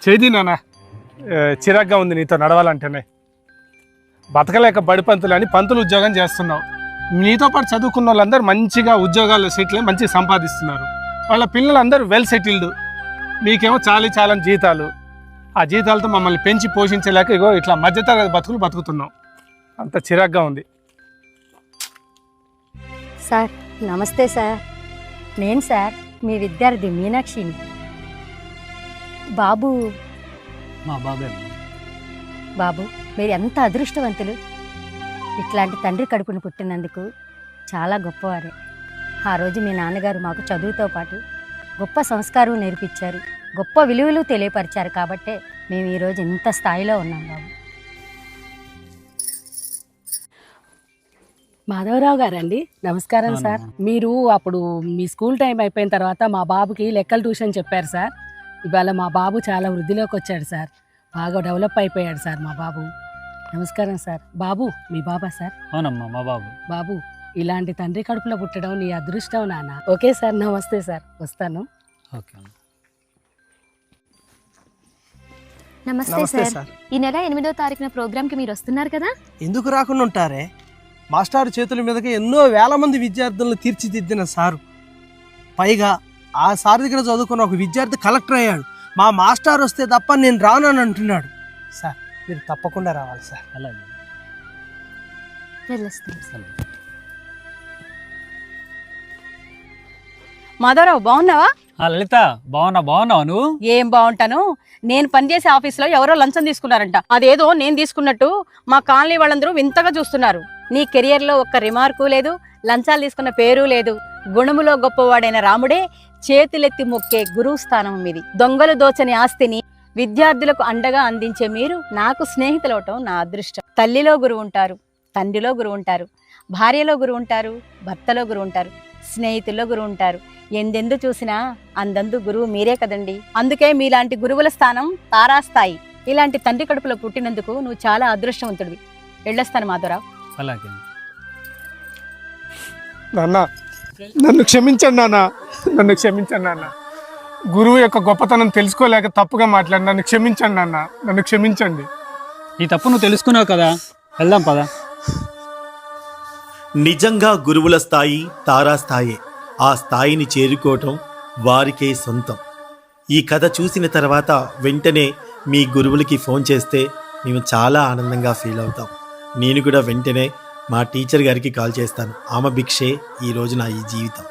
చేది నాన్న, చిరాగ్గా ఉంది నీతో నడవాలంటేనే. బతకలేక బడి పంతులని పంతులు ఉద్యోగం చేస్తున్నావు. నీతో పాటు చదువుకున్న వాళ్ళందరూ మంచిగా ఉద్యోగాల్లో సెటిల్ అయ్యి మంచిగా సంపాదిస్తున్నారు. వాళ్ళ పిల్లలందరూ వెల్ సెటిల్డ్. మీకేమో చాలని జీతాలు. ఆ జీతాలతో మమ్మల్ని పెంచి పోషించలేక ఇగో ఇట్లా మధ్యతరగతి బతుకులు బతుకుతున్నాం. అంత చిరాగ్గా ఉంది. సార్ నమస్తే సార్. నేను సార్ మీ విద్యార్థి మీనాక్షిని. బాబు మా బాబే. బాబు మీరు ఎంత అదృష్టవంతులు. ఇట్లాంటి తండ్రి కడుపును పుట్టినందుకు చాలా గొప్పవారే. ఆ రోజు మీ నాన్నగారు మాకు చదువుతో పాటు గొప్ప సంస్కారం నేర్పించారు, గొప్ప విలువలు తెలియపరిచారు. కాబట్టే మేము ఈరోజు ఇంత స్థాయిలో ఉన్నాం బాబు. మాధవరావు గారండి, నమస్కారం సార్. మీరు అప్పుడు మీ స్కూల్ టైం అయిపోయిన తర్వాత మా బాబుకి లెక్కల ట్యూషన్ చెప్పారు సార్. ఇవాళ మా బాబు చాలా వృద్ధిలోకి వచ్చాడు సార్. బాగా డెవలప్ అయిపోయాడు సార్ మా బాబు. నమస్కారం సార్. బాబు మీ బాబా సార్? అవునమ్మా మా బాబు. బాబు ఇలాంటి తండ్రి కడుపులో పుట్టడం నీ అదృష్టం నాన్న. ఓకే సార్, నమస్తే సార్, వస్తాను. ఓకే. నమస్తే సార్. ఈ నెల 8వ తారీఖున ప్రోగ్రామ్కి మీరు వస్తున్నారు కదా? ఎందుకు రాకుండా ఉంటారే? మాస్టర్ చేతుల మీదకి ఎన్నో వేల మంది విద్యార్థులను తీర్చిదిద్దిన సారు. పైగా ఆ సార్ దగ్గర చదువుకున్న ఒక విద్యార్థి కలెక్టర్ అయ్యాడు. మా మాస్టర్ వస్తే తప్ప నేను రానని అంటున్నాడు. సార్ మీరు తప్పకుండా రావాలి సార్. అలాగే. వెళ్ళొస్తాను. మాధవరావు బాగున్నావా? లలిత బాగున్నావా నువ్వు? ఏం బాగుంటాను. నేను పనిచేసే ఆఫీస్లో ఎవరో లంచం తీసుకున్నారంట. అదేదో నేను తీసుకున్నట్టు మా కాలనీ వాళ్ళందరూ వింతగా చూస్తున్నారు. నీ కెరియర్లో ఒక్క రిమార్కు లేదు, లంచాలు తీసుకున్న పేరు లేదు. గుణములో గొప్పవాడైన రాముడే చేతులెత్తి మొక్కే గురువు స్థానం మీది. దొంగలు దోచని ఆస్తిని విద్యార్థులకు అండగా అందించే మీరు నాకు స్నేహితులవటం నా అదృష్టం. తల్లిలో గురువు ఉంటారు, తండ్రిలో గురువు ఉంటారు, భార్యలో గురువు ఉంటారు, భర్తలో గురువు ఉంటారు, స్నేహితుల్లో గురువు ఉంటారు. ఎందెందు చూసినా అందందు గురువు మీరే కదండి. అందుకే మీలాంటి గురువుల స్థానం తారాస్థాయి. ఇలాంటి తండ్రి కడుపులో పుట్టినందుకు నువ్వు చాలా అదృష్టవంతుడివి. వెళ్ళొస్తాను మాధవరావు. అలాగే. నాన్న నన్ను క్షమించండి నాన్న, నన్ను క్షమించండి నాన్న. గురువు యొక్క గొప్పతనం తెలుసుకోలేక తప్పుగా మాట్లాడి నన్ను క్షమించండి నాన్న, నన్ను క్షమించండి. ఈ తప్పు నువ్వు తెలుసుకున్నావు కదా, వెళ్దాం పద. నిజంగా గురువుల స్థాయి తారాస్థాయే. ఆ స్థాయిని చేరుకోవటం వారికే సొంతం. ఈ కథ చూసిన తర్వాత వెంటనే మీ గురువులకి ఫోన్ చేస్తే మేము చాలా ఆనందంగా ఫీల్ అవుతాం. నేను కూడా వెంటనే మా టీచర్ గారికి కాల్ చేస్తాను. ఆమె భిక్షే ఈరోజు నా ఈ జీవితం.